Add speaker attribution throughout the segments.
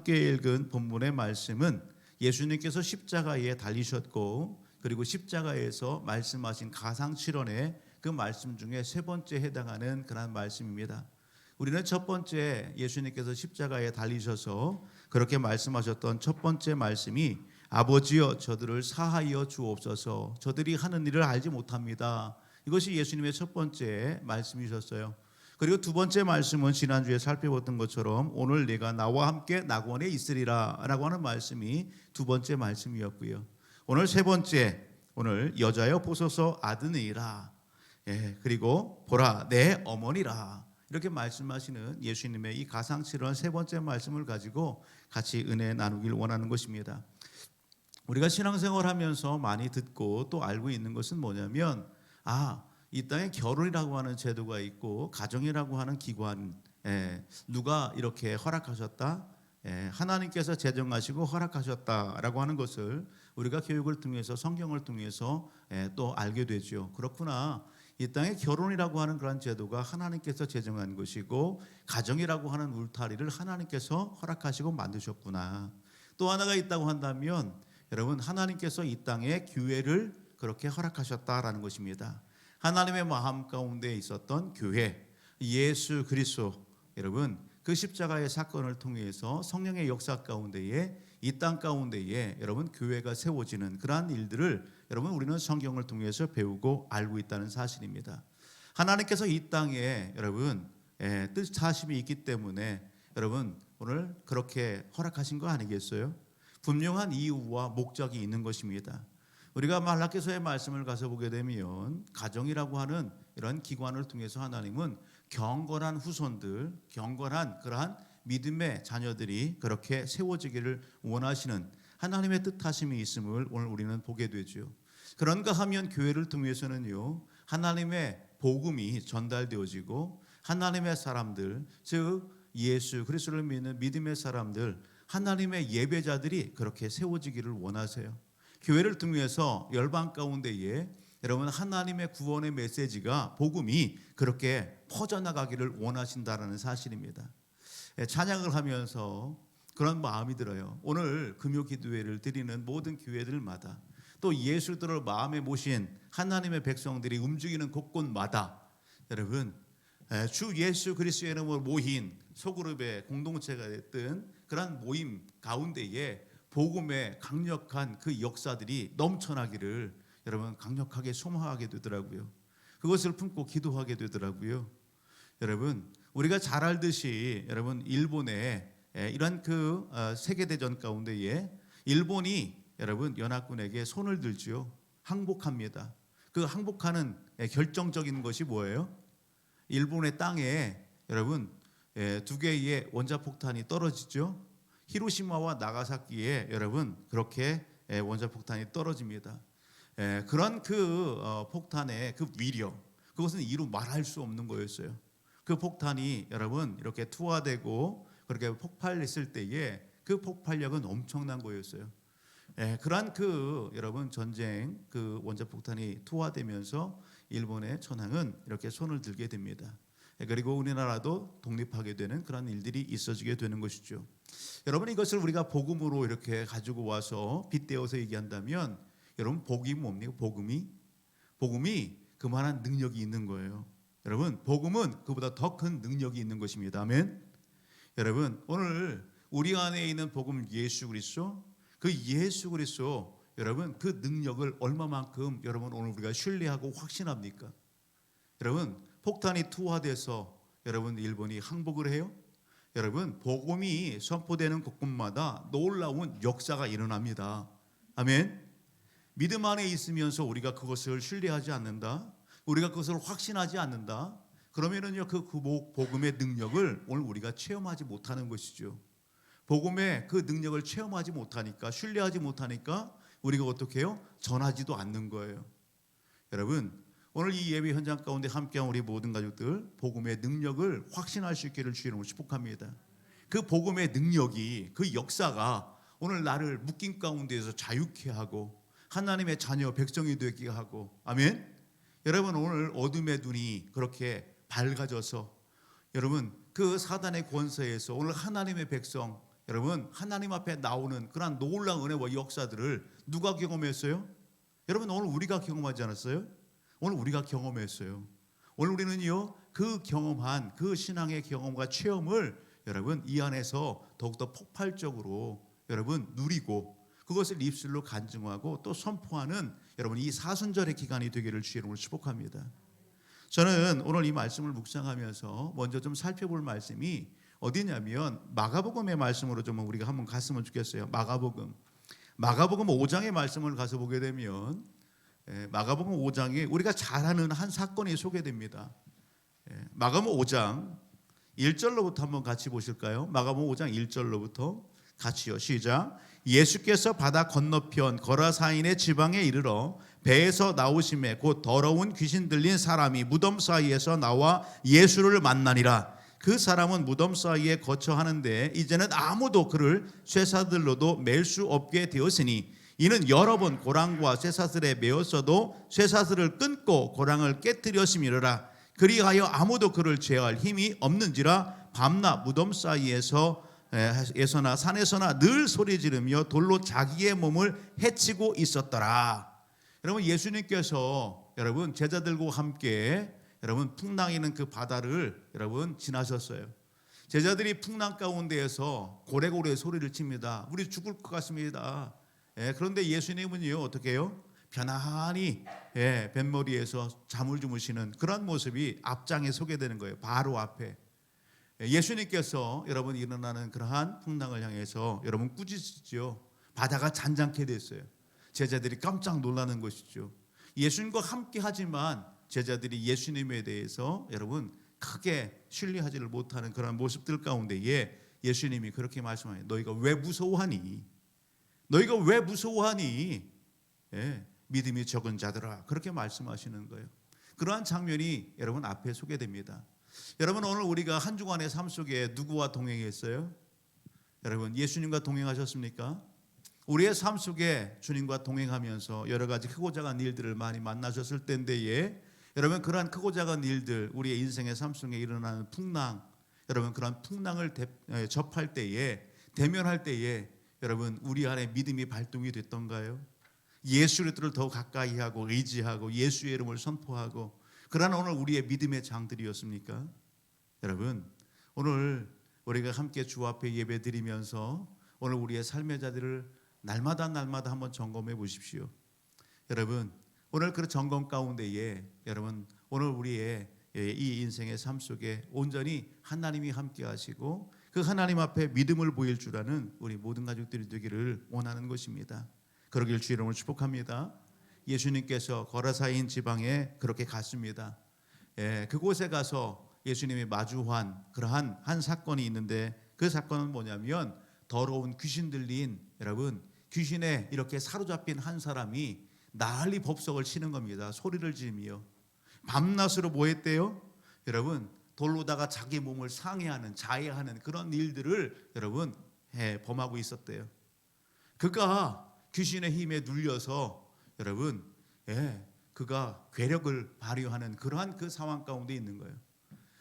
Speaker 1: 함께 읽은 본문의 말씀은 예수님께서 십자가에 달리셨고 그리고 십자가에서 말씀하신 가상칠언의 그 말씀 중에 세 번째 해당하는 그런 말씀입니다. 우리는 첫 번째 예수님께서 십자가에 달리셔서 그렇게 말씀하셨던 첫 번째 말씀이 아버지여 저들을 사하여 주옵소서 저들이 하는 일을 알지 못합니다. 이것이 예수님의 첫 번째 말씀이셨어요. 그리고 두 번째 말씀은 지난주에 살펴봤던 것처럼 오늘 내가 나와 함께 낙원에 있으리라 라고 하는 말씀이 두 번째 말씀이었고요. 오늘 세 번째, 오늘 여자여 보소서 아드니라, 그리고 보라 내 어머니라, 이렇게 말씀하시는 예수님의 이 가상칠언 세 번째 말씀을 가지고 같이 은혜 나누길 원하는 것입니다. 우리가 신앙생활하면서 많이 듣고 또 알고 있는 것은 뭐냐면 이 땅에 결혼이라고 하는 제도가 있고 가정이라고 하는 기관, 누가 이렇게 허락하셨다, 하나님께서 제정하시고 허락하셨다라고 하는 것을 우리가 교육을 통해서 성경을 통해서 또 알게 되죠. 그렇구나. 이 땅에 결혼이라고 하는 그런 제도가 하나님께서 제정한 것이고 가정이라고 하는 울타리를 하나님께서 허락하시고 만드셨구나. 또 하나가 있다고 한다면 여러분, 하나님께서 이 땅에 교회를 그렇게 허락하셨다라는 것입니다. 하나님의 마음 가운데 있었던 교회, 예수 그리스도, 여러분 그 십자가의 사건을 통해서 성령의 역사 가운데에 이 땅 가운데에 여러분 교회가 세워지는 그러한 일들을 여러분 우리는 성경을 통해서 배우고 알고 있다는 사실입니다. 하나님께서 이 땅에 여러분 뜻하심이 있기 때문에 여러분 오늘 그렇게 허락하신 거 아니겠어요? 분명한 이유와 목적이 있는 것입니다. 우리가 말라기서의 말씀을 가서 보게 되면 가정이라고 하는 이런 기관을 통해서 하나님은 경건한 후손들, 경건한 그러한 믿음의 자녀들이 그렇게 세워지기를 원하시는 하나님의 뜻하심이 있음을 오늘 우리는 보게 되죠. 그런가 하면 교회를 통해서는요, 하나님의 복음이 전달되어지고 하나님의 사람들, 즉 예수 그리스도를 믿는 믿음의 사람들, 하나님의 예배자들이 그렇게 세워지기를 원하세요. 교회를 통해서 열방 가운데에 여러분 하나님의 구원의 메시지가 복음이 그렇게 퍼져나가기를 원하신다라는 사실입니다. 찬양을 하면서 그런 마음이 들어요. 오늘 금요 기도회를 드리는 모든 교회들마다 또 예수들을 마음에 모신 하나님의 백성들이 움직이는 곳곳마다 여러분 주 예수 그리스도의 이름으로 모인 소그룹의 공동체가 됐든 그런 모임 가운데에 복음의 강력한 그 역사들이 넘쳐나기를 여러분 강력하게 소망하게 되더라고요. 그것을 품고 기도하게 되더라고요. 여러분 우리가 잘 알듯이 여러분 일본의 이런 그 세계대전 가운데에 일본이 여러분 연합군에게 손을 들지요. 항복합니다. 그 항복하는 결정적인 것이 뭐예요? 일본의 땅에 여러분 두 개의 원자폭탄이 떨어지죠. 히로시마와 나가사키에 여러분 그렇게 원자폭탄이 떨어집니다. 그런 그 폭탄의 그 위력, 그것은 이루 말할 수 없는 거였어요. 그 폭탄이 여러분 이렇게 투하되고 그렇게 폭발했을 때에 그 폭발력은 엄청난 거였어요. 그러한 그 여러분 전쟁 그 원자폭탄이 투하되면서 일본의 천황은 이렇게 손을 들게 됩니다. 그리고 우리나라도 독립하게 되는 그런 일들이 있어지게 되는 것이죠. 여러분 이것을 우리가 복음으로 이렇게 가지고 와서 빗대어서 얘기한다면 여러분 복음이 뭡니까? 복음이 그만한 능력이 있는 거예요. 여러분 복음은 그보다 더 큰 능력이 있는 것입니다. 아멘. 여러분 오늘 우리 안에 있는 복음 예수 그리스도, 그 예수 그리스도 여러분 그 능력을 얼마만큼 여러분 오늘 우리가 신뢰하고 확신합니까? 여러분 폭탄이 투하돼서 여러분 일본이 항복을 해요. 여러분 복음이 선포되는 곳곳마다 놀라운 역사가 일어납니다. 아멘. 믿음 안에 있으면서 우리가 그것을 신뢰하지 않는다, 우리가 그것을 확신하지 않는다, 그러면은요 그 복음의 능력을 오늘 우리가 체험하지 못하는 것이죠. 복음의 그 능력을 체험하지 못하니까, 신뢰하지 못하니까 우리가 어떻게 해요? 전하지도 않는 거예요. 여러분 오늘 이 예배 현장 가운데 함께한 우리 모든 가족들 복음의 능력을 확신할 수 있기를 주의 이름으로 축복합니다. 그 복음의 능력이, 그 역사가 오늘 나를 묶임 가운데에서 자유케 하고 하나님의 자녀 백성이 되게 하고, 아멘. 여러분 오늘 어둠의 눈이 그렇게 밝아져서 여러분 그 사단의 권세에서 오늘 하나님의 백성 여러분 하나님 앞에 나오는 그런 놀라운 은혜와 역사들을 누가 경험했어요? 여러분 오늘 우리가 경험하지 않았어요? 오늘 우리가 경험했어요. 오늘 우리는요 그 경험한 그 신앙의 경험과 체험을 여러분 이 안에서 더욱더 폭발적으로 여러분 누리고 그것을 입술로 간증하고 또 선포하는 여러분 이 사순절의 기간이 되기를 주의 이름으로 축복합니다. 저는 오늘 이 말씀을 묵상하면서 먼저 좀 살펴볼 말씀이 어디냐면 마가복음의 말씀으로 좀 우리가 한번 갔으면 좋겠어요. 마가복음 5장의 말씀을 가서 보게 되면 마가복음 5장에 우리가 잘 아는 한 사건이 소개됩니다. 마가복음 5장 1절로부터 한번 같이 보실까요? 마가복음 5장 1절로부터 같이요. 시작. 예수께서 바다 건너편 거라사인의 지방에 이르러 배에서 나오심에 곧 더러운 귀신 들린 사람이 무덤 사이에서 나와 예수를 만나니라. 그 사람은 무덤 사이에 거처하는데 이제는 아무도 그를 쇠사슬로도 맬 수 없게 되었으니 이는 여러 번 고랑과 쇠사슬에 매었어도 쇠사슬을 끊고 고랑을 깨뜨렸음이라. 그리하여 아무도 그를 제어할 힘이 없는지라 밤낮 무덤 사이에서 에서나 산에서나 늘 소리 지르며 돌로 자기의 몸을 해치고 있었더라. 여러분 예수님께서 여러분 제자들과 함께 여러분 풍랑이는 그 바다를 여러분 지나셨어요. 제자들이 풍랑 가운데에서 고래고래 소리를 칩니다. 우리 죽을 것 같습니다. 그런데 예수님은요 어떻게 해요? 편안히 뱃머리에서 잠을 주무시는 그런 모습이 앞장에 소개되는 거예요. 바로 앞에 예수님께서 여러분 일어나는 그러한 풍랑을 향해서 여러분 꾸짖으시죠. 바다가 잔잔케 됐어요. 제자들이 깜짝 놀라는 것이죠. 예수님과 함께 하지만 제자들이 예수님에 대해서 여러분 크게 신뢰하지를 못하는 그런 모습들 가운데에 예수님이 그렇게 말씀하세요. 너희가 왜 무서워하니? 너희가 왜 무서워하니? 믿음이 적은 자들아, 그렇게 말씀하시는 거예요. 그러한 장면이 여러분 앞에 소개됩니다. 여러분 오늘 우리가 한 주간의 삶 속에 누구와 동행했어요? 여러분 예수님과 동행하셨습니까? 우리의 삶 속에 주님과 동행하면서 여러 가지 크고 작은 일들을 많이 만나셨을 때인데에 여러분 그러한 크고 작은 일들 우리의 인생의 삶 속에 일어나는 풍랑 여러분 그러한 풍랑을 접할 때에 대면할 때에 여러분 우리 안에 믿음이 발동이 됐던가요? 예수 그리스도를 더 가까이 하고 의지하고 예수의 이름을 선포하고 그러나 오늘 우리의 믿음의 장들이었습니까? 여러분 오늘 우리가 함께 주 앞에 예배 드리면서 오늘 우리의 삶의 자리를 날마다 한번 점검해 보십시오. 여러분 오늘 그 점검 가운데에 여러분 오늘 우리의 이 인생의 삶 속에 온전히 하나님이 함께 하시고 그 하나님 앞에 믿음을 보일 줄 아는 우리 모든 가족들이 되기를 원하는 것입니다. 그러길 주 이름으로 축복합니다. 예수님께서 거라사인 지방에 그렇게 갔습니다. 그곳에 가서 예수님이 마주한 그러한 한 사건이 있는데 그 사건은 뭐냐면 더러운 귀신 들린 여러분 귀신에 이렇게 사로잡힌 한 사람이 난리 법석을 치는 겁니다. 소리를 지르며 밤낮으로 뭐 했대요? 여러분 돌로다가 자기 몸을 상해하는 자해하는 그런 일들을 여러분 범하고 있었대요. 그가 귀신의 힘에 눌려서 여러분 그가 괴력을 발휘하는 그러한 그 상황 가운데 있는 거예요.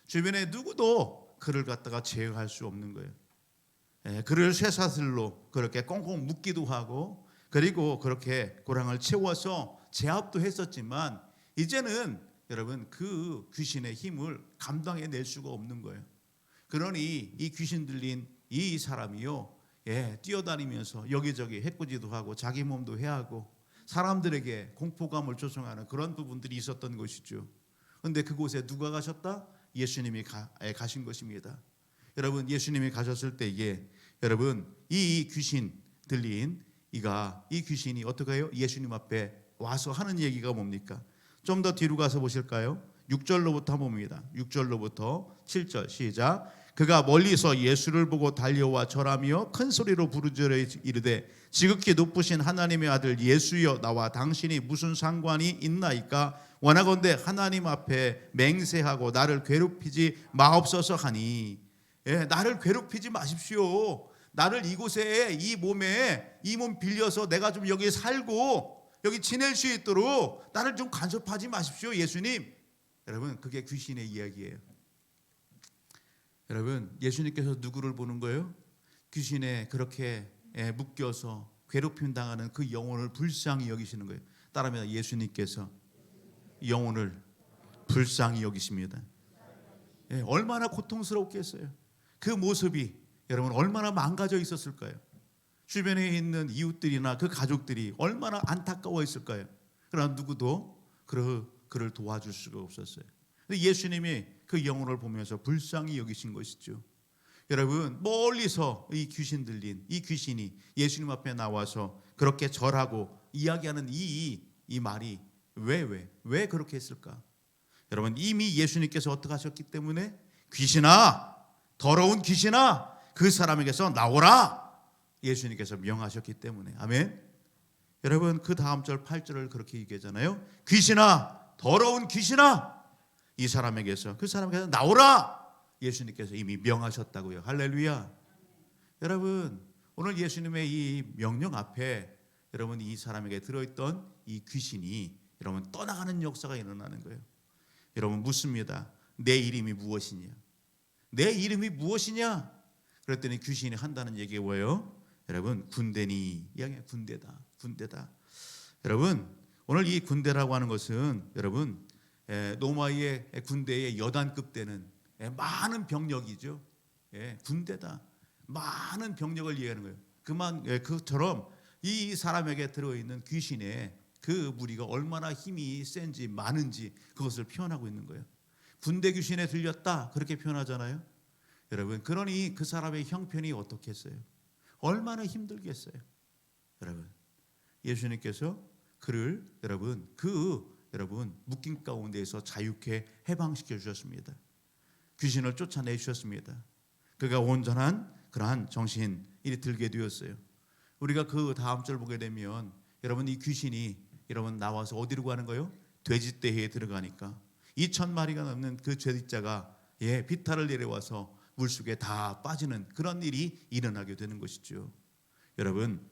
Speaker 1: 주변에 누구도 그를 갖다가 제어할 수 없는 거예요. 그를 쇠사슬로 그렇게 꽁꽁 묶기도 하고 그리고 그렇게 고랑을 채워서 제압도 했었지만 이제는 여러분 그 귀신의 힘을 감당해낼 수가 없는 거예요. 그러니 이 귀신 들린 이 사람이요 뛰어다니면서 여기저기 해코지도 하고 자기 몸도 해하고 사람들에게 공포감을 조성하는 그런 부분들이 있었던 것이죠. 그런데 그곳에 누가 가셨다? 예수님이 가신 것입니다. 여러분 예수님이 가셨을 때에 여러분 이 귀신 들린 이 귀신이 어떻게 해요? 예수님 앞에 와서 하는 얘기가 뭡니까? 좀 더 뒤로 가서 보실까요? 6절로부터 한번 봅니다. 6절로부터 7절 시작. 그가 멀리서 예수를 보고 달려와 절하며 큰 소리로 부르짖어 이르되 지극히 높으신 하나님의 아들 예수여 나와 당신이 무슨 상관이 있나이까? 원하건대 하나님 앞에 맹세하고 나를 괴롭히지 마옵소서 하니 나를 괴롭히지 마십시오. 나를 이곳에 이 몸에 이 몸 빌려서 내가 좀 여기 살고 여기 지낼 수 있도록 나를 좀 간섭하지 마십시오 예수님. 여러분 그게 귀신의 이야기예요. 여러분 예수님께서 누구를 보는 거예요? 귀신에 그렇게 묶여서 괴롭힘 당하는 그 영혼을 불쌍히 여기시는 거예요. 따라합니다. 예수님께서 영혼을 불쌍히 여기십니다. 얼마나 고통스럽겠어요. 그 모습이 여러분 얼마나 망가져 있었을까요? 주변에 있는 이웃들이나 그 가족들이 얼마나 안타까워했을까요? 그러나 누구도 그를 도와줄 수가 없었어요. 예수님이 그 영혼을 보면서 불쌍히 여기신 것이죠. 여러분, 멀리서 이 귀신 들린 이 귀신이 예수님 앞에 나와서 그렇게 절하고 이야기하는 이 말이 왜 그렇게 했을까? 여러분, 이미 예수님께서 어떻게 하셨기 때문에 귀신아, 더러운 귀신아, 그 사람에게서 나오라, 예수님께서 명하셨기 때문에. 아멘. 여러분, 그 다음 절 8절을 그렇게 얘기하잖아요. 귀신아, 더러운 귀신아, 이 사람에게서, 그 사람에게서 나오라, 예수님께서 이미 명하셨다고요. 할렐루야. 여러분, 오늘 예수님의 이 명령 앞에 여러분 이 사람에게 들어있던 이 귀신이 여러분 떠나가는 역사가 일어나는 거예요. 여러분 묻습니다. 내 이름이 무엇이냐? 내 이름이 무엇이냐? 그랬더니 귀신이 한다는 얘기가 뭐예요? 여러분, 군대니. 이야기가 군대다. 여러분, 오늘 이 군대라고 하는 것은 여러분 로마의 군대의 여단급 되는 많은 병력이죠. 군대다. 많은 병력을 이해하는 거예요. 그처럼 이 사람에게 들어있는 귀신의 그 무리가 얼마나 힘이 센지 많은지 그것을 표현하고 있는 거예요. 군대 귀신에 들렸다 그렇게 표현하잖아요. 여러분, 그러니 그 사람의 형편이 어떻겠어요? 얼마나 힘들겠어요? 여러분, 예수님께서 그를 여러분 묶임 가운데에서 자유케 해방시켜 주셨습니다. 귀신을 쫓아내 주셨습니다. 그가 온전한 그러한 정신이 들게 되었어요. 우리가 그 다음 절 보게 되면 여러분 이 귀신이 여러분 나와서 어디로 가는 거예요? 돼지떼에 들어가니까 2,000마리가 넘는 그 돼지자가 비탈을 내려와서 물속에 다 빠지는 그런 일이 일어나게 되는 것이죠. 여러분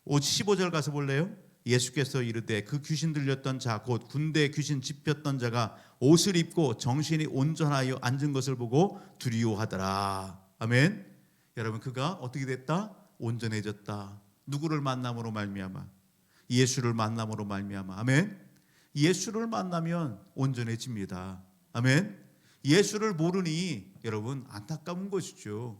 Speaker 1: 15절 가서 볼래요? 예수께서 이르되 그 귀신 들렸던 자 곧 군대 귀신 집혔던 자가 옷을 입고 정신이 온전하여 앉은 것을 보고 두려워하더라. 아멘. 여러분 그가 어떻게 됐다? 온전해졌다. 누구를 만남으로 말미암아? 예수를 만남으로 말미암아. 아멘. 예수를 만나면 온전해집니다. 아멘. 예수를 모르니 여러분 안타까운 것이죠.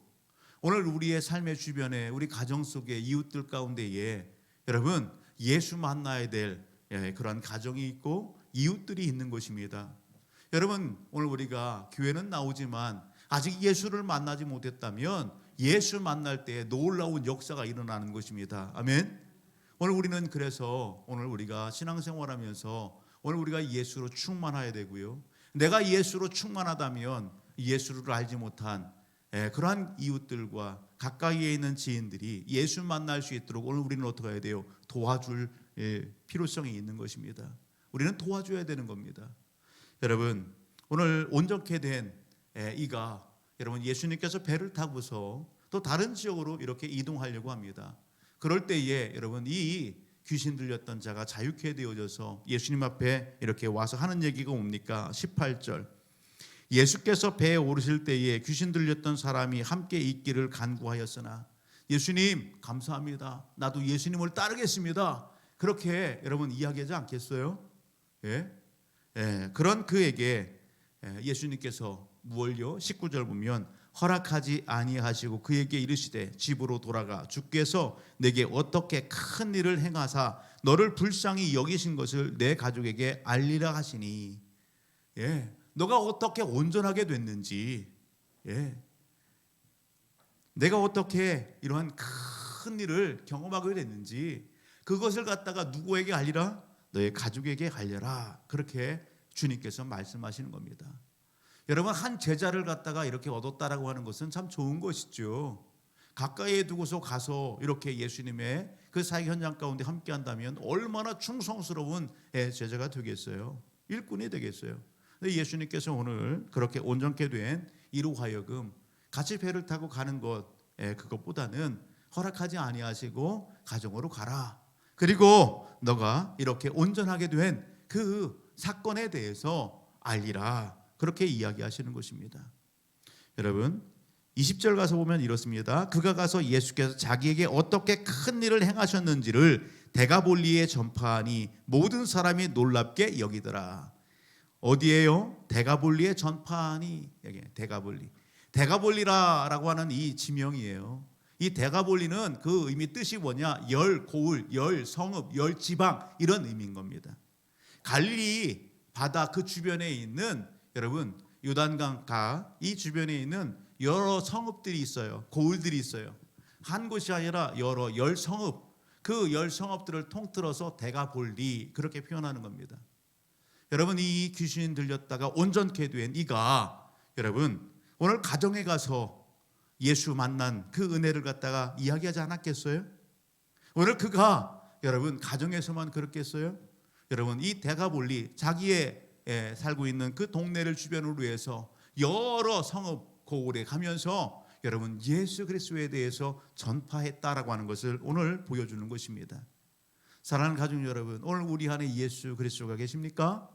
Speaker 1: 오늘 우리의 삶의 주변에 우리 가정 속에 이웃들 가운데에 여러분 예수 만나야 될 그런 가정이 있고 이웃들이 있는 것입니다. 여러분 오늘 우리가 교회는 나오지만 아직 예수를 만나지 못했다면 예수 만날 때 놀라운 역사가 일어나는 것입니다. 아멘. 오늘 우리는 그래서 오늘 우리가 신앙생활하면서 오늘 우리가 예수로 충만해야 되고요. 내가 예수로 충만하다면 예수를 알지 못한 그러한 이웃들과 가까이에 있는 지인들이 예수 만날 수 있도록 오늘 우리는 어떻게 해야 돼요? 도와줄 필요성이 있는 것입니다. 우리는 도와줘야 되는 겁니다. 여러분 오늘 온전케 된 이가 여러분 예수님께서 배를 타고서 또 다른 지역으로 이렇게 이동하려고 합니다. 그럴 때에 여러분 이 귀신 들렸던 자가 자유케 되어져서 예수님 앞에 이렇게 와서 하는 얘기가 뭡니까? 18절 예수께서 배에 오르실 때에 귀신 들렸던 사람이 함께 있기를 간구하였으나 예수님 감사합니다. 나도 예수님을 따르겠습니다. 그렇게 여러분 이야기하지 않겠어요? 그런 그에게 예수님께서 무얼요? 19절 보면 허락하지 아니하시고 그에게 이르시되 집으로 돌아가 주께서 내게 어떻게 큰 일을 행하사 너를 불쌍히 여기신 것을 내 가족에게 알리라 하시니 너가 어떻게 온전하게 됐는지 내가 어떻게 이러한 큰 일을 경험하게 됐는지 그것을 갖다가 누구에게 알리라? 너의 가족에게 알려라. 그렇게 주님께서 말씀하시는 겁니다. 여러분 한 제자를 갖다가 이렇게 얻었다라고 하는 것은 참 좋은 것이죠. 가까이에 두고서 가서 이렇게 예수님의 그 사역 현장 가운데 함께 한다면 얼마나 충성스러운 제자가 되겠어요. 일꾼이 되겠어요. 근데 예수님께서 오늘 그렇게 온전케 된 이로 하여금 같이 배를 타고 가는 것 그것보다는 허락하지 아니하시고 가정으로 가라. 그리고 너가 이렇게 온전하게 된 그 사건에 대해서 알리라. 그렇게 이야기하시는 것입니다. 여러분 20절 가서 보면 이렇습니다. 그가 가서 예수께서 자기에게 어떻게 큰 일을 행하셨는지를 데가볼리에 전파하니 모든 사람이 놀랍게 여기더라. 어디에요? 데가볼리에 전파하니. 여기 데가볼리. 데가볼리라고 하는 이 지명이에요. 이 데가볼리는 그 의미 뜻이 뭐냐? 열 고을, 열 성읍, 열 지방 이런 의미인 겁니다. 갈릴리 바다 그 주변에 있는 여러분 요단강가 이 주변에 있는 여러 성읍들이 있어요. 고을들이 있어요. 한 곳이 아니라 여러 열 성읍, 그 열 성읍들을 통틀어서 데가볼리 그렇게 표현하는 겁니다. 여러분 이 귀신 들렸다가 온전케 된 이가 여러분 오늘 가정에 가서 예수 만난 그 은혜를 갖다가 이야기하지 않았겠어요? 오늘 그가 여러분 가정에서만 그렇겠어요? 여러분 이 데가볼리 자기의 살고 있는 그 동네를 주변으로 해서 여러 성읍 고을에 가면서 여러분 예수 그리스도에 대해서 전파했다라고 하는 것을 오늘 보여주는 것입니다. 사랑하는 가족 여러분, 오늘 우리 안에 예수 그리스도가 계십니까?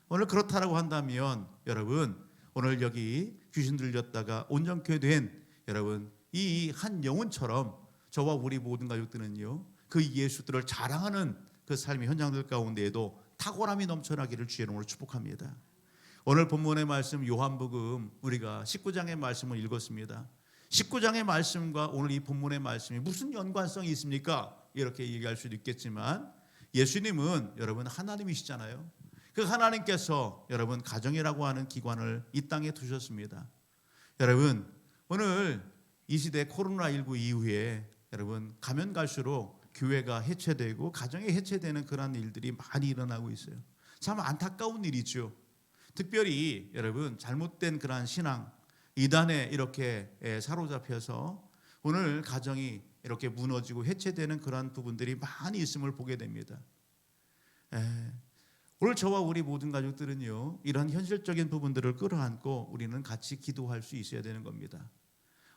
Speaker 1: 오늘 그렇다라고 한다면 여러분 오늘 여기 귀신 들렸다가 온전케 된 여러분 이 한 영혼처럼 저와 우리 모든 가족들은요 그 예수들을 자랑하는 그 삶의 현장들 가운데에도 탁월함이 넘쳐나기를 주의 이름으로 축복합니다. 오늘 본문의 말씀 요한복음 우리가 19장의 말씀을 읽었습니다. 19장의 말씀과 오늘 이 본문의 말씀이 무슨 연관성이 있습니까? 이렇게 얘기할 수도 있겠지만 예수님은 여러분 하나님이시잖아요. 그 하나님께서 여러분 가정이라고 하는 기관을 이 땅에 두셨습니다. 여러분 오늘 이 시대 코로나19 이후에 여러분 가면 갈수록 교회가 해체되고 가정이 해체되는 그런 일들이 많이 일어나고 있어요. 참 안타까운 일이죠. 특별히 여러분 잘못된 그러한 신앙 이단에 이렇게 사로잡혀서 오늘 가정이 이렇게 무너지고 해체되는 그러한 부분들이 많이 있음을 보게 됩니다. 오늘 저와 우리 모든 가족들은요 이런 현실적인 부분들을 끌어안고 우리는 같이 기도할 수 있어야 되는 겁니다.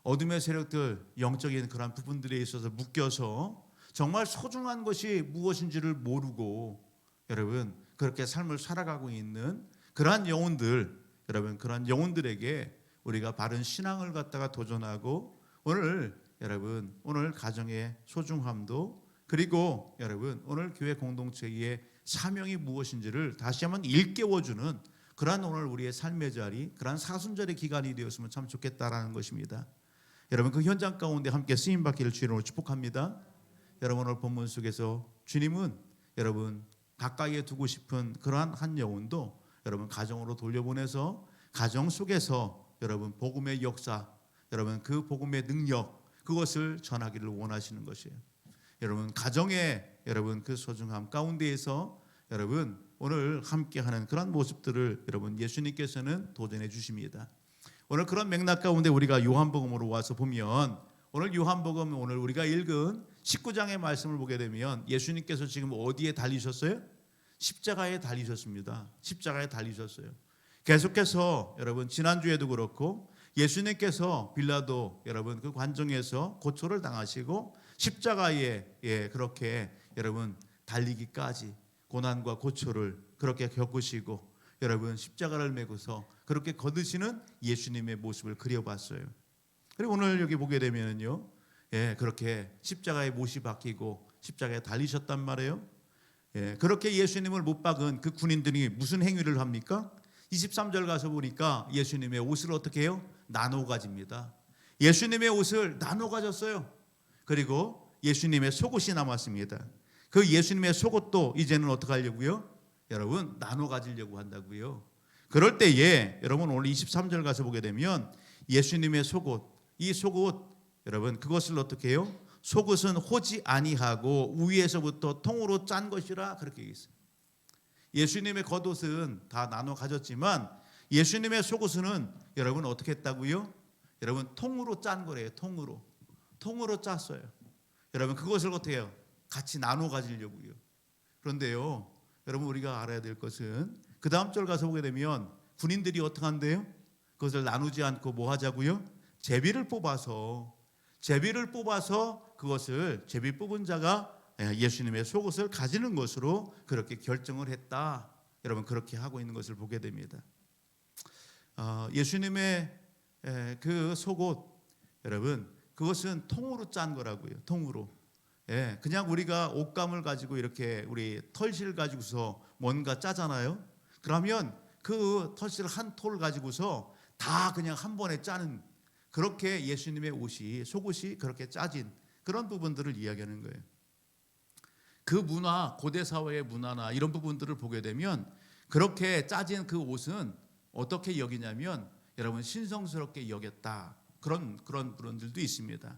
Speaker 1: 어둠의 세력들 영적인 그런 부분들에 있어서 묶여서 정말 소중한 것이 무엇인지를 모르고 여러분 그렇게 삶을 살아가고 있는 그러한 영혼들 여러분 그러한 영혼들에게 우리가 바른 신앙을 갖다가 도전하고 오늘 여러분 오늘 가정의 소중함도 그리고 여러분 오늘 교회 공동체의 사명이 무엇인지를 다시 한번 일깨워주는 그러한 오늘 우리의 삶의 자리 그러한 사순절의 기간이 되었으면 참 좋겠다라는 것입니다. 여러분 그 현장 가운데 함께 쓰임받기를 주님으로 축복합니다. 여러분 오늘 본문 속에서 주님은 여러분 가까이에 두고 싶은 그러한 한 영혼도 여러분 가정으로 돌려보내서 가정 속에서 여러분 복음의 역사 여러분 그 복음의 능력 그것을 전하기를 원하시는 것이에요. 여러분 가정의 여러분 그 소중함 가운데에서 여러분 오늘 함께하는 그런 모습들을 여러분 예수님께서는 도전해 주십니다. 오늘 그런 맥락 가운데 우리가 요한복음으로 와서 보면 오늘 요한복음 오늘 우리가 읽은 19장의 말씀을 보게 되면 예수님께서 지금 어디에 달리셨어요? 십자가에 달리셨습니다. 십자가에 달리셨어요. 계속해서 여러분 지난주에도 그렇고 예수님께서 빌라도 여러분 그 관정에서 고초를 당하시고 십자가에 그렇게 여러분 달리기까지 고난과 고초를 그렇게 겪으시고 여러분 십자가를 메고서 그렇게 거두시는 예수님의 모습을 그려봤어요. 그리고 오늘 여기 보게 되면요, 그렇게 십자가에 못이 박히고 십자가에 달리셨단 말이에요. 그렇게 예수님을 못 박은 그 군인들이 무슨 행위를 합니까? 23절 가서 보니까 예수님의 옷을 어떻게 해요? 나눠 가집니다. 예수님의 옷을 나눠 가졌어요. 그리고 예수님의 속옷이 남았습니다. 그 예수님의 속옷도 이제는 어떻게 하려고요? 여러분 나눠 가지려고 한다고요. 그럴 때에 여러분 오늘 23절 가서 보게 되면 예수님의 속옷, 이 속옷 여러분 그것을 어떻게 해요? 속옷은 호지 아니하고 위에서부터 통으로 짠 것이라 그렇게 있어요. 예수님의 겉옷은 다 나눠 가졌지만 예수님의 속옷은 여러분 어떻게 했다고요? 여러분 통으로 짠 거래요. 통으로 짰어요. 여러분 그것을 어떻게 해요? 같이 나눠 가지려고요. 그런데요 여러분 우리가 알아야 될 것은 그 다음 절 가서 보게 되면 군인들이 어떻게 한대요? 그것을 나누지 않고 뭐 하자고요? 제비를 뽑아서 그것을 제비 뽑은 자가 예수님의 속옷을 가지는 것으로 그렇게 결정을 했다. 여러분 그렇게 하고 있는 것을 보게 됩니다. 예수님의 그 속옷 여러분 그것은 통으로 짠 거라고요. 통으로. 예, 그냥 우리가 옷감을 가지고 이렇게 우리 털실 가지고서 뭔가 짜잖아요. 그러면 그 털실 한 톨 가지고서 다 그냥 한 번에 짜는, 그렇게 예수님의 옷이, 속옷이 그렇게 짜진 그런 부분들을 이야기하는 거예요. 그 문화, 고대 사회의 문화나 이런 부분들을 보게 되면 그렇게 짜진 그 옷은 어떻게 여기냐면 여러분 신성스럽게 여겼다. 그런 분들도 있습니다.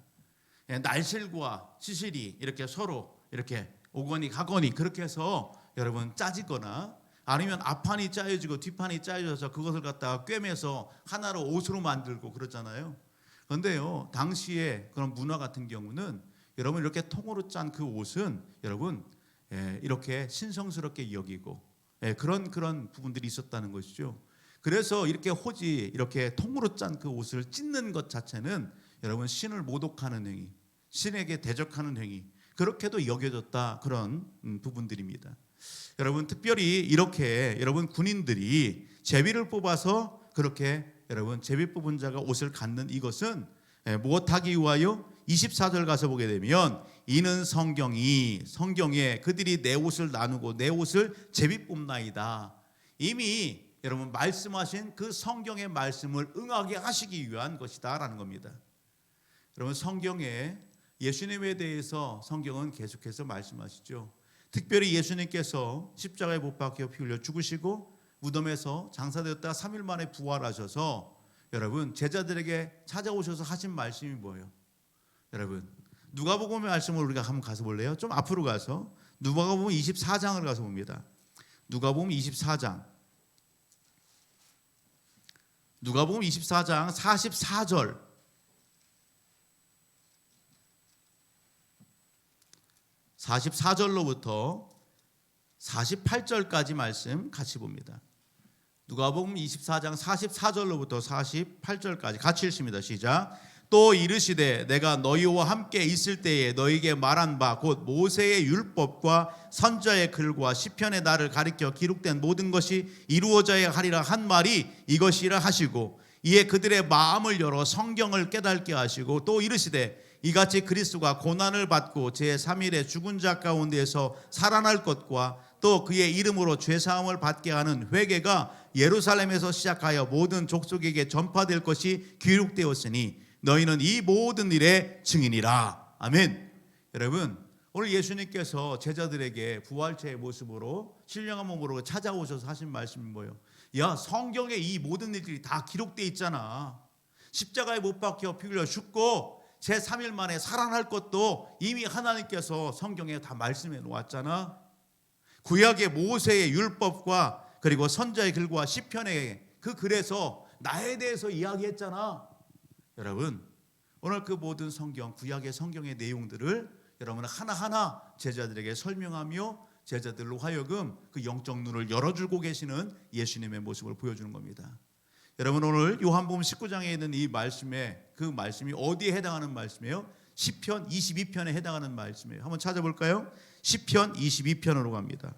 Speaker 1: 날실과 시실이 이렇게 서로 이렇게 오거니 가거니 그렇게 해서 여러분 짜지거나, 아니면 앞판이 짜여지고 뒷판이 짜여져서 그것을 갖다가 꿰매서 하나로 옷으로 만들고 그렇잖아요. 그런데요, 당시에 그런 문화 같은 경우는 여러분 이렇게 통으로 짠 그 옷은 여러분 이렇게 신성스럽게 여기고 그런 부분들이 있었다는 것이죠. 그래서 이렇게 호지 이렇게 통으로 짠 그 옷을 찢는 것 자체는 여러분 신을 모독하는 행위, 신에게 대적하는 행위, 그렇게도 여겨졌다, 그런 부분들입니다. 여러분 특별히 이렇게 여러분 군인들이 제비를 뽑아서 그렇게 여러분 제비 뽑은 자가 옷을 갖는 이것은 무엇하기 위하여 24절 가서 보게 되면 이는 성경에 그들이 내 옷을 나누고 내 옷을 제비 뽑나이다. 이미 여러분 말씀하신 그 성경의 말씀을 응하게 하시기 위한 것이다 라는 겁니다. 여러분 성경에 예수님에 대해서 성경은 계속해서 말씀하시죠. 특별히 예수님께서 십자가에 못 박혀 피 흘려 죽으시고 무덤에서 장사되었다 3일 만에 부활하셔서 여러분 제자들에게 찾아오셔서 하신 말씀이 뭐예요? 여러분 누가복음의 말씀을 우리가 한번 가서 볼래요? 좀 앞으로 가서 누가복음 24장을 가서 봅니다. 누가복음 24장 44절 44절로부터 48절까지 말씀 같이 봅니다. 누가복음 24장 44절로부터 48절까지 같이 읽습니다. 시작. 또 이르시되 내가 너희와 함께 있을 때에 너희에게 말한 바 곧 모세의 율법과 선지자의 글과 시편의 나를 가리켜 기록된 모든 것이 이루어져야 하리라 한 말이 이것이라 하시고, 이에 그들의 마음을 열어 성경을 깨닫게 하시고, 또 이르시되 이같이 그리스도가 고난을 받고 제3일에 죽은 자 가운데에서 살아날 것과 또 그의 이름으로 죄사함을 받게 하는 회개가 예루살렘에서 시작하여 모든 족속에게 전파될 것이 기록되었으니 너희는 이 모든 일의 증인이라. 아멘. 여러분 오늘 예수님께서 제자들에게 부활체의 모습으로 신령한 몸으로 찾아오셔서 하신 말씀이 뭐예요? 야, 성경에 이 모든 일들이 다 기록되어 있잖아. 십자가에 못 박혀 피 흘려 죽고 제3일 만에 살아날 것도 이미 하나님께서 성경에 다 말씀해 놓았잖아. 구약의 모세의 율법과 그리고 선지자의 글과 시편의 그 글에서 나에 대해서 이야기했잖아. 여러분 오늘 그 모든 성경, 구약의 성경의 내용들을 여러분 하나하나 제자들에게 설명하며 제자들로 하여금 그 영적 눈을 열어주고 계시는 예수님의 모습을 보여주는 겁니다. 여러분 오늘 요한복음 19장에 있는 이 말씀에, 그 말씀이 어디에 해당하는 말씀이에요? 시편 22편에 해당하는 말씀이에요. 한번 찾아볼까요? 시편 22편으로 갑니다.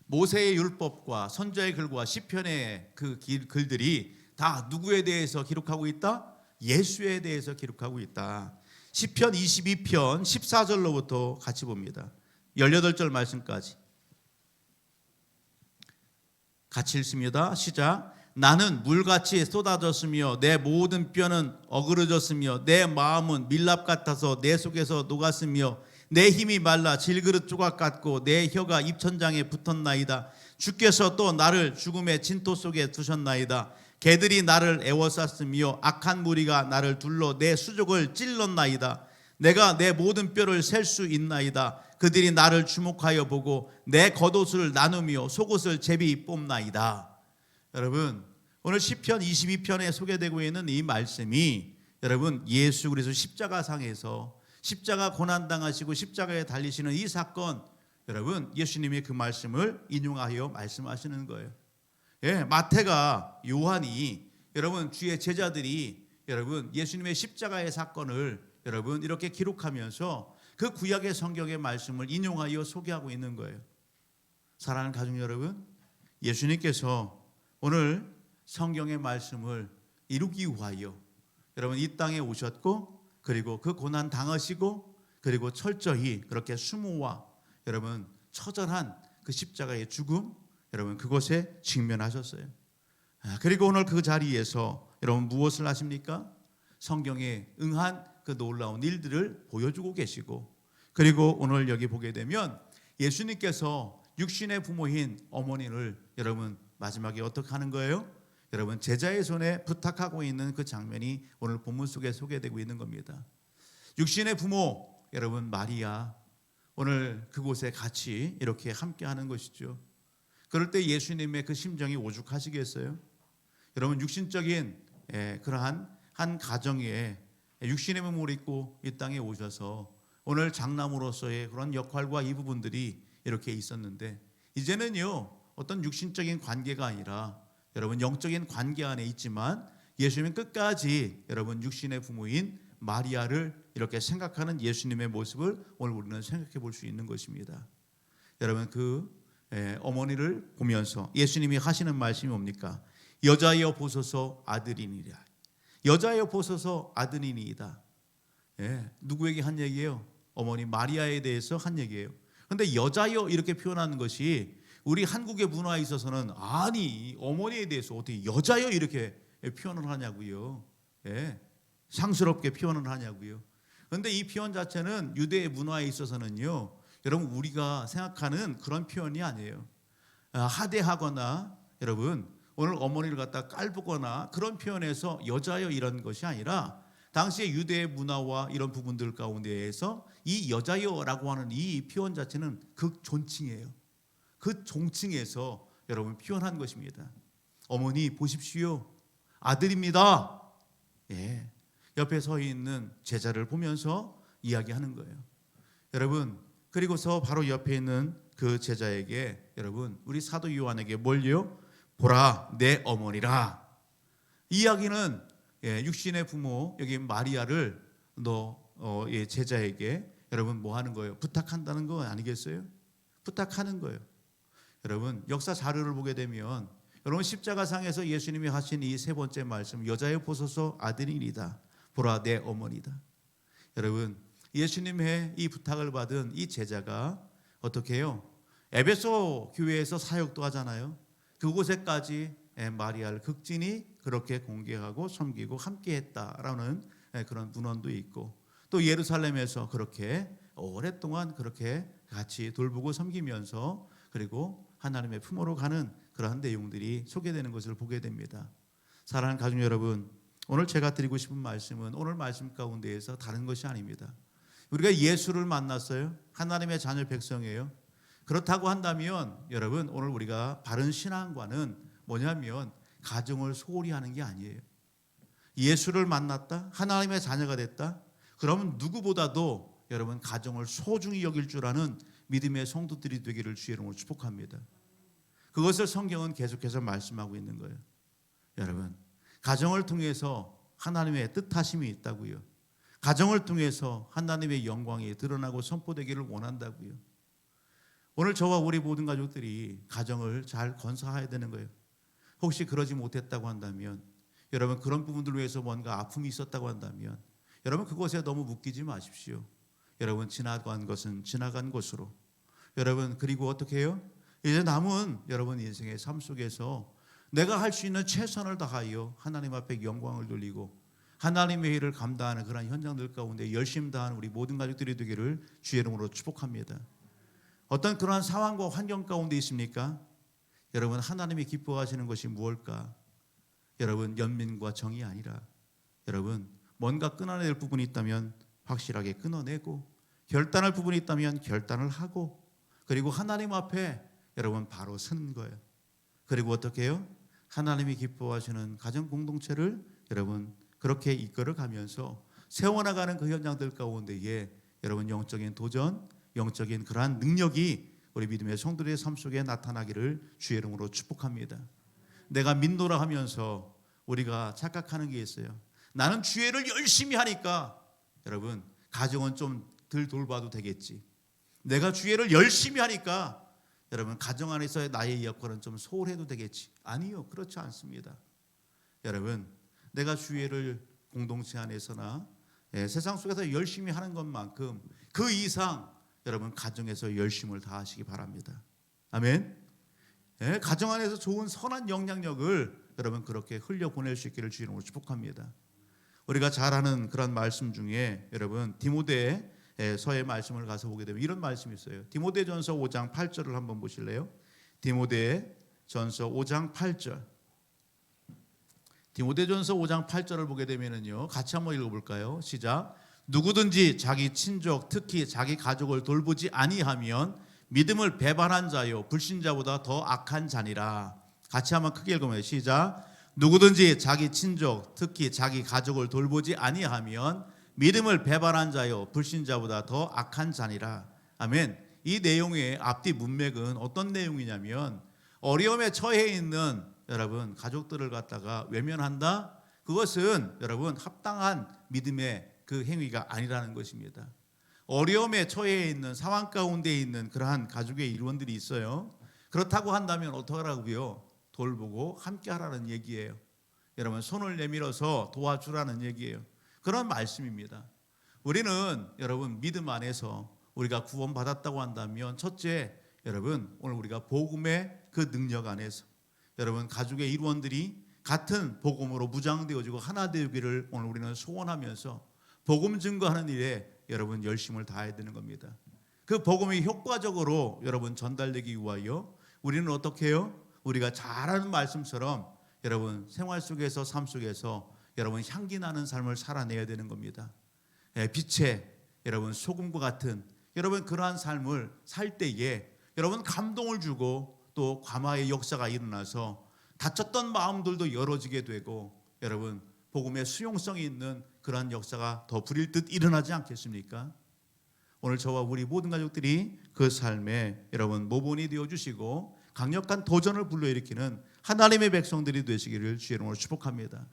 Speaker 1: 모세의 율법과 선지자의 글과 시편의 그 글들이 다 누구에 대해서 기록하고 있다? 예수에 대해서 기록하고 있다. 시편 22편 14절로부터 같이 봅니다. 18절 말씀까지 같이 읽습니다. 시작. 나는 물같이 쏟아졌으며 내 모든 뼈는 어그러졌으며 내 마음은 밀랍 같아서 내 속에서 녹았으며 내 힘이 말라 질그릇 조각 같고 내 혀가 입천장에 붙었나이다. 주께서 또 나를 죽음의 진토 속에 두셨나이다. 개들이 나를 애워쌌으며 악한 무리가 나를 둘러 내 수족을 찔렀나이다. 내가 내 모든 뼈를 셀 수 있나이다. 그들이 나를 주목하여 보고 내 겉옷을 나누며 속옷을 제비 뽑나이다. 여러분 오늘 시편 22편에 소개되고 있는 이 말씀이 여러분 예수 그리스도 십자가상에서 십자가 고난당하시고 십자가에 달리시는 이 사건, 여러분 예수님이 그 말씀을 인용하여 말씀하시는 거예요. 예, 마태가, 요한이, 여러분 주의 제자들이 여러분 예수님의 십자가의 사건을 여러분 이렇게 기록하면서 그 구약의 성경의 말씀을 인용하여 소개하고 있는 거예요. 사랑하는 가족 여러분, 예수님께서 오늘 성경의 말씀을 이루기 위하여 여러분 이 땅에 오셨고, 그리고 그 고난 당하시고, 그리고 철저히 그렇게 수모와 여러분 처절한 그 십자가의 죽음, 여러분 그것에 직면하셨어요. 그리고 오늘 그 자리에서 여러분 무엇을 하십니까? 성경에 응한 그 놀라운 일들을 보여주고 계시고, 그리고 오늘 여기 보게 되면 예수님께서 육신의 부모인 어머니를 여러분 마지막에 어떻게 하는 거예요? 여러분 제자의 손에 부탁하고 있는 그 장면이 오늘 본문 속에 소개되고 있는 겁니다. 육신의 부모 여러분 마리아, 오늘 그곳에 같이 이렇게 함께 하는 것이죠. 그럴 때 예수님의 그 심정이 오죽하시겠어요? 여러분 육신적인 그러한 한 가정에 육신의 몸을 입고 이 땅에 오셔서 오늘 장남으로서의 그런 역할과 이 부분들이 이렇게 있었는데, 이제는요 어떤 육신적인 관계가 아니라 여러분 영적인 관계 안에 있지만 예수님은 끝까지 여러분 육신의 부모인 마리아를 이렇게 생각하는 예수님의 모습을 오늘 우리는 생각해 볼 수 있는 것입니다. 여러분 그 어머니를 보면서 예수님이 하시는 말씀이 뭡니까? 여자여 보소서 아들이니라. 여자여 보소서 아들이니이다. 누구에게 한 얘기예요? 어머니 마리아에 대해서 한 얘기예요. 그런데 여자여 이렇게 표현하는 것이 우리 한국의 문화에 있어서는 아니 어머니에 대해서 어떻게 여자여 이렇게 표현을 하냐고요. 상스럽게 표현을 하냐고요. 그런데 이 표현 자체는 유대의 문화에 있어서는요 여러분 우리가 생각하는 그런 표현이 아니에요. 하대하거나 여러분 오늘 어머니를 갖다 깔보거나 그런 표현에서 여자여 이런 것이 아니라 당시의 유대의 문화와 이런 부분들 가운데에서 이 여자여라고 하는 이 표현 자체는 극존칭이에요. 그 종칭에서 여러분 표현한 것입니다. 어머니 보십시오, 아들입니다. 옆에 서 있는 제자를 보면서 이야기하는 거예요. 여러분 그리고서 바로 옆에 있는 그 제자에게 여러분 우리 사도 요한에게 뭘요? 보라 내 어머니라. 이 이야기는 육신의 부모 여기 마리아를 제자에게 여러분 뭐 하는 거예요? 부탁한다는 거 아니겠어요? 부탁하는 거예요. 여러분 역사 자료를 보게 되면 여러분 십자가상에서 예수님이 하신 이 세 번째 말씀, 여자여 보소서 아들이니이다. 보라 내 어머니다. 여러분 예수님의 이 부탁을 받은 이 제자가 어떻게 해요? 에베소 교회에서 사역도 하잖아요. 그곳에까지 마리아를 극진히 그렇게 공개하고 섬기고 함께했다라는 그런 문헌도 있고, 또 예루살렘에서 그렇게 오랫동안 그렇게 같이 돌보고 섬기면서 그리고 하나님의 품으로 가는 그러한 내용들이 소개되는 것을 보게 됩니다. 사랑하는 가족 여러분, 오늘 제가 드리고 싶은 말씀은 오늘 말씀 가운데에서 다른 것이 아닙니다. 우리가 예수를 만났어요. 하나님의 자녀 백성이에요. 그렇다고 한다면 여러분 오늘 우리가 바른 신앙과는 뭐냐면 가정을 소홀히 하는 게 아니에요. 예수를 만났다, 하나님의 자녀가 됐다, 그러면 누구보다도 여러분 가정을 소중히 여길 줄 아는 믿음의 성도들이 되기를 주의 이름으로 축복합니다. 그것을 성경은 계속해서 말씀하고 있는 거예요. 여러분 가정을 통해서 하나님의 뜻하심이 있다고요. 가정을 통해서 하나님의 영광이 드러나고 선포되기를 원한다고요. 오늘 저와 우리 모든 가족들이 가정을 잘 건설해야 되는 거예요. 혹시 그러지 못했다고 한다면, 여러분 그런 부분들을 위해서 뭔가 아픔이 있었다고 한다면 여러분 그것에 너무 묶이지 마십시오. 여러분 지나간 것은 지나간 것으로, 여러분 그리고 어떻게 해요? 이제 남은 여러분 인생의 삶 속에서 내가 할 수 있는 최선을 다하여 하나님 앞에 영광을 돌리고 하나님의 일을 감당하는 그런 현장들 가운데 열심히 다하는 우리 모든 가족들이 되기를 주의 이름으로 축복합니다. 어떤 그러한 상황과 환경 가운데 있습니까? 여러분 하나님이 기뻐하시는 것이 무엇일까? 여러분 연민과 정이 아니라 여러분 뭔가 끊어낼 부분이 있다면 확실하게 끊어내고, 결단할 부분이 있다면 결단을 하고, 그리고 하나님 앞에 여러분 바로 서는 거예요. 그리고 어떻게 해요? 하나님이 기뻐하시는 가정 공동체를 여러분 그렇게 이끌어 가면서 세워나가는 그 현장들 가운데에 여러분 영적인 도전, 영적인 그러한 능력이 우리 믿음의 성도들의 삶 속에 나타나기를 주의 이름으로 축복합니다. 내가 믿노라 하면서 우리가 착각하는 게 있어요. 나는 주의를 열심히 하니까 여러분 가정은 좀 덜 돌봐도 되겠지. 내가 주의를 열심히 하니까 여러분 가정 안에서의 나의 역할은 좀 소홀해도 되겠지. 아니요, 그렇지 않습니다. 여러분 내가 주의를 공동체 안에서나 세상 속에서 열심히 하는 것만큼 그 이상 여러분 가정에서 열심을 다하시기 바랍니다. 아멘. 가정 안에서 좋은 선한 영향력을 여러분 그렇게 흘려보낼 수 있기를 주님으로 축복합니다. 우리가 잘 아는 그런 말씀 중에 여러분 디모데서의 말씀을 가서 보게 되면 이런 말씀이 있어요. 디모데전서 5장 8절을 한번 보실래요? 디모데전서 5장 8절. 디모데전서 5장 8절을 보게 되면은요, 같이 한번 읽어볼까요? 시작. 누구든지 자기 친족 특히 자기 가족을 돌보지 아니하면 믿음을 배반한 자요 불신자보다 더 악한 자니라. 같이 한번 크게 읽으면 시작. 누구든지 자기 친족 특히 자기 가족을 돌보지 아니하면 믿음을 배반한 자요 불신자보다 더 악한 자니라. 아멘. 이 내용의 앞뒤 문맥은 어떤 내용이냐면 어려움에 처해 있는 여러분 가족들을 갖다가 외면한다. 그것은 여러분 합당한 믿음의 그 행위가 아니라는 것입니다. 어려움에 처해 있는 상황 가운데 있는 그러한 가족의 일원들이 있어요. 그렇다고 한다면 어떡하라고요? 돌보고 함께 하라는 얘기예요. 여러분 손을 내밀어서 도와주라는 얘기예요. 그런 말씀입니다. 우리는 여러분 믿음 안에서 우리가 구원받았다고 한다면 첫째 여러분 오늘 우리가 복음의 그 능력 안에서 여러분 가족의 일원들이 같은 복음으로 무장되어지고 하나 되기를 오늘 우리는 소원하면서 복음 증거하는 일에 여러분 열심을 다해야 되는 겁니다. 그 복음이 효과적으로 여러분 전달되기 위하여 우리는 어떻게 해요? 우리가 잘 아는 말씀처럼 여러분 생활 속에서 삶 속에서 여러분 향기 나는 삶을 살아내야 되는 겁니다. 빛의 여러분 소금과 같은 여러분 그러한 삶을 살 때에 여러분 감동을 주고 또 감화의 역사가 일어나서 다쳤던 마음들도 열어지게 되고 여러분 복음의 수용성이 있는 그러한 역사가 더 부릴 듯 일어나지 않겠습니까? 오늘 저와 우리 모든 가족들이 그 삶에 여러분 모본이 되어주시고 강력한 도전을 불러일으키는 하나님의 백성들이 되시기를 주의 이름으로 축복합니다.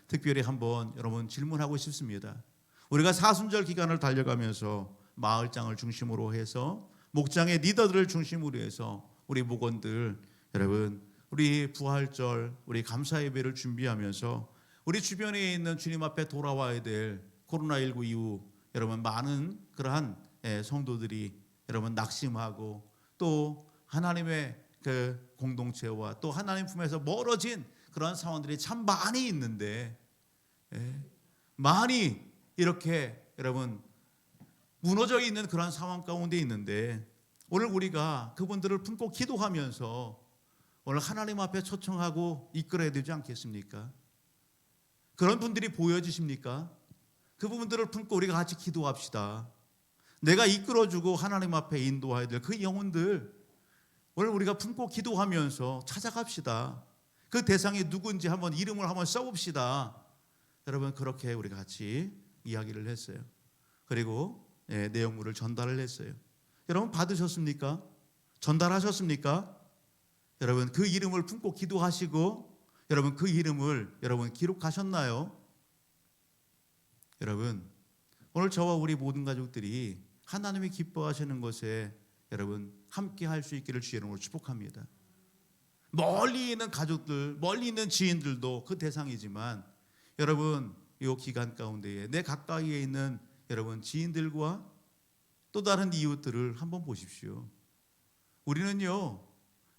Speaker 1: 특별히 한번 여러분 질문하고 싶습니다. 우리가 사순절 기간을 달려가면서 마을장을 중심으로 해서 목장의 리더들을 중심으로 해서 우리 목원들 여러분 우리 부활절 우리 감사 예배를 준비하면서 우리 주변에 있는 주님 앞에 돌아와야 될 코로나19 이후 여러분 많은 그러한 성도들이 여러분 낙심하고 또 하나님의 그 공동체와 또 하나님 품에서 멀어진 그런 상황들이 참 많이 있는데 많이 이렇게 여러분 무너져 있는 그런 상황 가운데 있는데 오늘 우리가 그분들을 품고 기도하면서 오늘 하나님 앞에 초청하고 이끌어야 되지 않겠습니까? 그런 분들이 보여지십니까? 그 부분들을 품고 우리가 같이 기도합시다. 내가 이끌어주고 하나님 앞에 인도해야 될 그 영혼들 오늘 우리가 품고 기도하면서 찾아갑시다. 그 대상이 누군지 한번 이름을 한번 써봅시다. 여러분 그렇게 우리가 같이 이야기를 했어요. 그리고 내용물을 전달을 했어요. 여러분 받으셨습니까? 전달하셨습니까? 여러분 그 이름을 품고 기도하시고 여러분 그 이름을 여러분 기록하셨나요? 여러분 오늘 저와 우리 모든 가족들이 하나님이 기뻐하시는 것에 여러분 함께 할 수 있기를 주의 이름으로 축복합니다. 멀리 있는 가족들, 멀리 있는 지인들도 그 대상이지만 여러분 이 기간 가운데에 내 가까이에 있는 여러분 지인들과 또 다른 이웃들을 한번 보십시오. 우리는요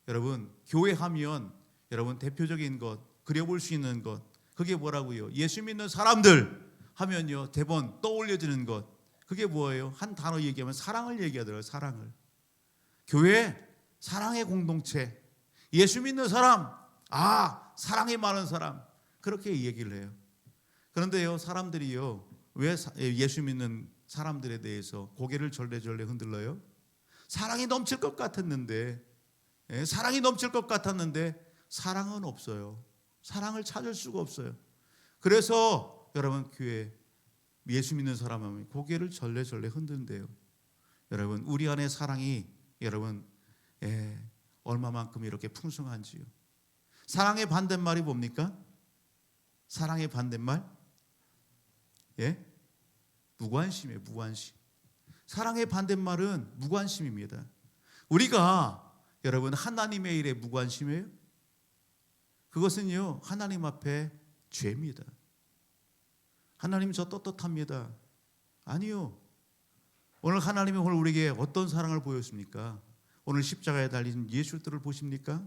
Speaker 1: 여러분 교회하면 여러분 대표적인 것 그려볼 수 있는 것 그게 뭐라고요? 예수 믿는 사람들 하면요 대번 떠올려지는 것 그게 뭐예요? 한 단어 얘기하면 사랑을 얘기하더라고요. 사랑을. 교회 사랑의 공동체 예수 믿는 사람 사랑이 많은 사람 그렇게 얘기를 해요. 그런데요 사람들이요 왜 예수 믿는 사람들에 대해서 고개를 절레절레 흔들어요? 사랑이 넘칠 것 같았는데 사랑이 넘칠 것 같았는데 사랑은 없어요. 사랑을 찾을 수가 없어요. 그래서 여러분 교회 예수 믿는 사람은 고개를 절레절레 흔든대요. 여러분 우리 안에 사랑이 여러분 얼마만큼 이렇게 풍성한지요. 사랑의 반대말이 뭡니까? 사랑의 반대말? 무관심이에요. 무관심. 사랑의 반대말은 무관심입니다. 우리가 여러분 하나님의 일에 무관심해요? 그것은요 하나님 앞에 죄입니다. 하나님 저 떳떳합니다. 아니요. 오늘 하나님이 오늘 우리에게 어떤 사랑을 보였습니까? 오늘 십자가에 달린 예수들을 보십니까?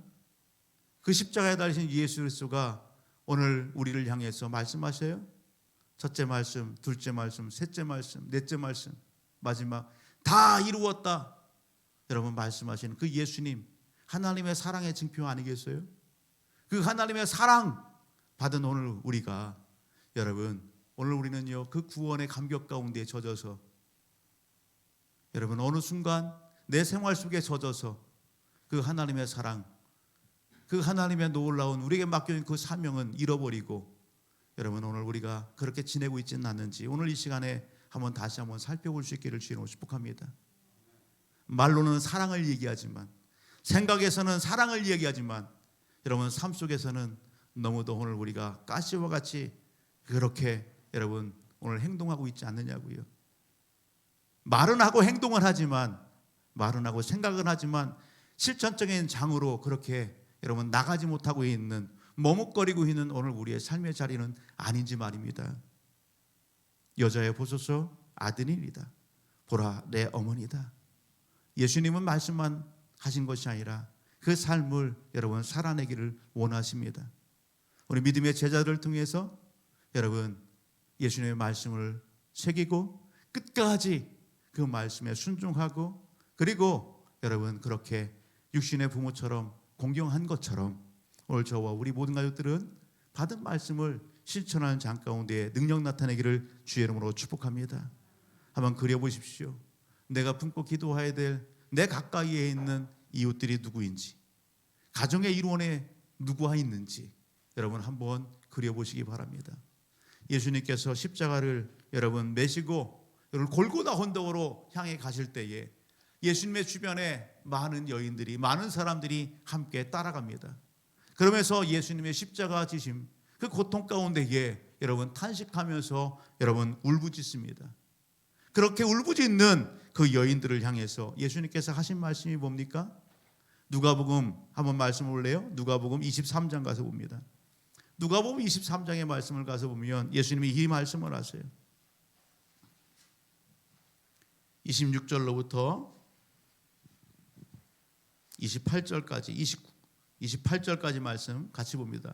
Speaker 1: 그 십자가에 달리신 예수 그리스도가 오늘 우리를 향해서 말씀하셔요. 첫째 말씀, 둘째 말씀, 셋째 말씀, 넷째 말씀, 마지막 다 이루었다. 여러분 말씀하시는 그 예수님, 하나님의 사랑의 증표 아니겠어요? 그 하나님의 사랑 받은 오늘 우리가, 여러분 오늘 우리는요 그 구원의 감격 가운데 젖어서, 여러분 어느 순간 내 생활 속에 젖어서 그 하나님의 사랑, 그 하나님의 놀라운 우리에게 맡겨진 그 사명은 잃어버리고, 여러분 오늘 우리가 그렇게 지내고 있지는 않는지 오늘 이 시간에 다시 한번 살펴볼 수 있기를 주님으로 축복합니다. 말로는 사랑을 얘기하지만, 생각에서는 사랑을 얘기하지만, 여러분 삶 속에서는 너무도 오늘 우리가 가시와 같이 그렇게 여러분 오늘 행동하고 있지 않느냐고요. 말은 하고 행동을 하지만, 말은 하고 생각은 하지만 실천적인 장으로 그렇게 여러분 나가지 못하고 있는, 머뭇거리고 있는 오늘 우리의 삶의 자리는 아닌지 말입니다. 여자여 보소서 아드니이다. 보라 내 어머니다. 예수님은 말씀만 하신 것이 아니라 그 삶을 여러분 살아내기를 원하십니다. 우리 믿음의 제자들을 통해서 여러분 예수님의 말씀을 새기고 끝까지 그 말씀에 순종하고, 그리고 여러분 그렇게 육신의 부모처럼 공경한 것처럼 오늘 저와 우리 모든 가족들은 받은 말씀을 실천하는 장 가운데 능력 나타내기를 주의 이름으로 축복합니다. 한번 그려보십시오. 내가 품고 기도해야 될 내 가까이에 있는 이웃들이 누구인지, 가정의 일원에 누구가 있는지 여러분 한번 그려보시기 바랍니다. 예수님께서 십자가를 여러분 메시고 여러분 골고다 언덕으로 향해 가실 때에 예수님의 주변에 많은 여인들이, 많은 사람들이 함께 따라갑니다. 그러면서 예수님의 십자가 지심 그 고통 가운데에 여러분 탄식하면서 여러분 울부짖습니다. 그렇게 울부짖는 그 여인들을 향해서 예수님께서 하신 말씀이 뭡니까? 누가복음 한번 말씀 볼래요? 누가복음 23장 가서 봅니다. 누가복음 23장의 말씀을 가서 보면 예수님이 이 말씀을 하세요. 26절로부터 28절까지 말씀 같이 봅니다.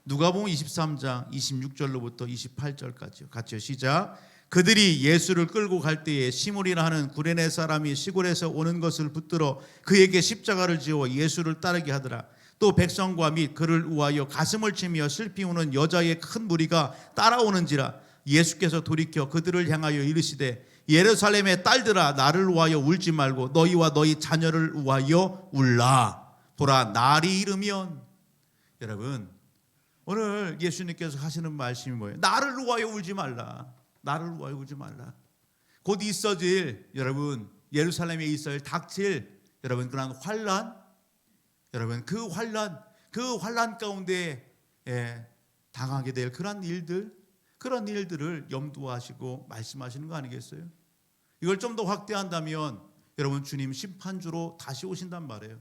Speaker 1: 누가복음 23장 26절로부터 28절까지요. 같이요. 시작. 그들이 예수를 끌고 갈 때에 시몬이라 하는 구레네 사람이 시골에서 오는 것을 붙들어 그에게 십자가를 지어 예수를 따르게 하더라. 또 백성과 및 그를 위하여 가슴을 치며 슬피 우는 여자의 큰 무리가 따라오는지라. 예수께서 돌이켜 그들을 향하여 이르시되 예루살렘의 딸들아 나를 위하여 울지 말고 너희와 너희 자녀를 위하여 울라. 보라 날이 이르면, 여러분 오늘 예수님께서 하시는 말씀이 뭐예요? 나를 위하여 울지 말라. 나를 위하여 울지 말라. 곧 있어질, 여러분 예루살렘에 닥칠 여러분 그런 환난, 여러분 그 환난 가운데 당하게 될 그런 일들을 염두하시고 말씀하시는 거 아니겠어요? 이걸 좀 더 확대한다면 여러분 주님 심판주로 다시 오신단 말이에요.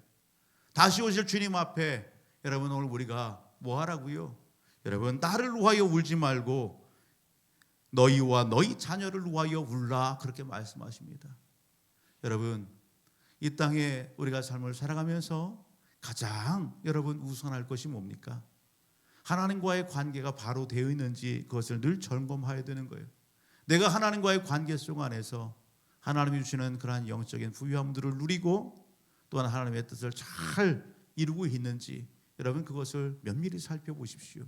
Speaker 1: 다시 오실 주님 앞에 여러분 오늘 우리가 뭐 하라고요? 여러분 나를 위하여 울지 말고 너희와 너희 자녀를 위하여 울라, 그렇게 말씀하십니다. 여러분 이 땅에 우리가 삶을 살아가면서 가장 여러분 우선할 것이 뭡니까? 하나님과의 관계가 바로 되어 있는지 그것을 늘 점검해야 되는 거예요. 내가 하나님과의 관계 속 안에서 하나님이 주시는 그러한 영적인 부유함들을 누리고 또한 하나님의 뜻을 잘 이루고 있는지 여러분 그것을 면밀히 살펴보십시오.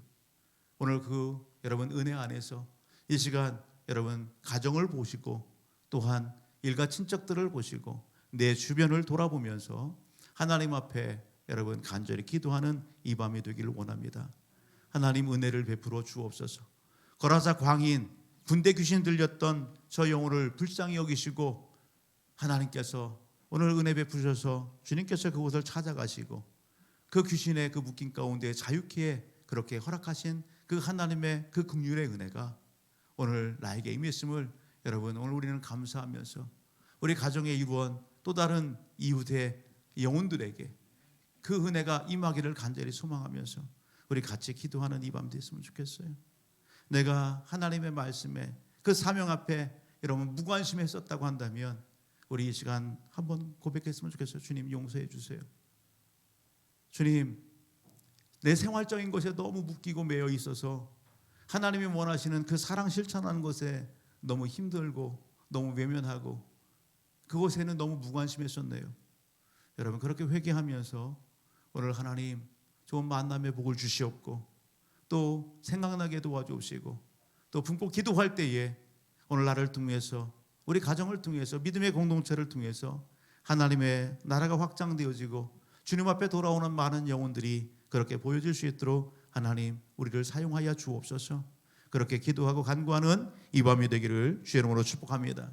Speaker 1: 오늘 그 여러분 은혜 안에서 이 시간 여러분 가정을 보시고 또한 일가 친척들을 보시고 내 주변을 돌아보면서 하나님 앞에 여러분 간절히 기도하는 이 밤이 되기를 원합니다. 하나님 은혜를 베풀어 주옵소서. 거라사 광인 군대 귀신 들렸던 저 영혼을 불쌍히 여기시고 하나님께서 오늘 은혜 베푸셔서 주님께서 그곳을 찾아가시고 그 귀신의 그 묶임 가운데 자유케 그렇게 허락하신 그 하나님의 그 긍휼의 은혜가 오늘 나에게 임했음을 여러분 오늘 우리는 감사하면서 우리 가정의 일원 또 다른 이웃의 영혼들에게 그 은혜가 임하기를 간절히 소망하면서 우리 같이 기도하는 이 밤 됐으면 좋겠어요. 내가 하나님의 말씀에 그 사명 앞에 여러분 무관심했었다고 한다면 우리 이 시간 한번 고백했으면 좋겠어요. 주님 용서해 주세요. 주님, 내 생활적인 것에 너무 묶이고 매여 있어서 하나님이 원하시는 그 사랑 실천하는 것에 너무 힘들고 너무 외면하고 그것에는 너무 무관심했었네요. 여러분 그렇게 회개하면서 오늘 하나님 좋은 만남의 복을 주시옵고 또 생각나게 도와주시고 또 품고 기도할 때에 오늘 나를 통해서 우리 가정을 통해서 믿음의 공동체를 통해서 하나님의 나라가 확장되어지고 주님 앞에 돌아오는 많은 영혼들이 그렇게 보여질 수 있도록 하나님 우리를 사용하여 주옵소서. 그렇게 기도하고 간구하는 이 밤이 되기를 주의 이름으로 축복합니다.